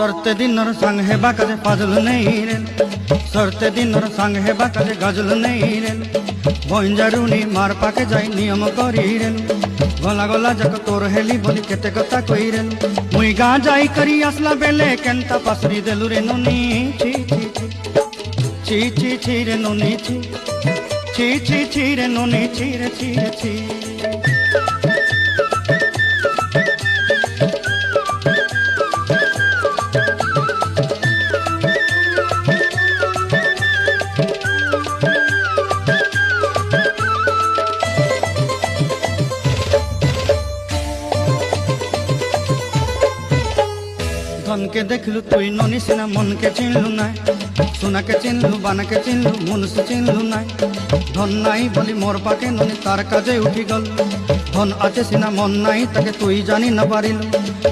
सरते दिनर संग हेबा काजे फाजल नहीं रे सरते दिनर संग हेबा काजे गजल नहीं रे बंजारुनी मार पाके जाई नियम करी रे गला गला जक तोर हेली बोली केते कथा कई रे मुई गा जाई करी असला बेले केंता पासरी देलु रे नुनी ची ची ची ची ची रे नुनी ची ची ची ची रे नुनी ची रे ची रे ची धन के देखलु तुई ननी सिना मन के चिन्हलु नाय सोना के चिन्हलु बाना के चिन्हलु मन से चिन्हलु नाय धन नाई बोली मोर पाके ननी तार काजे उठी गल धन आछे सिना मन नाई ताके तुई जानी न पारिलु।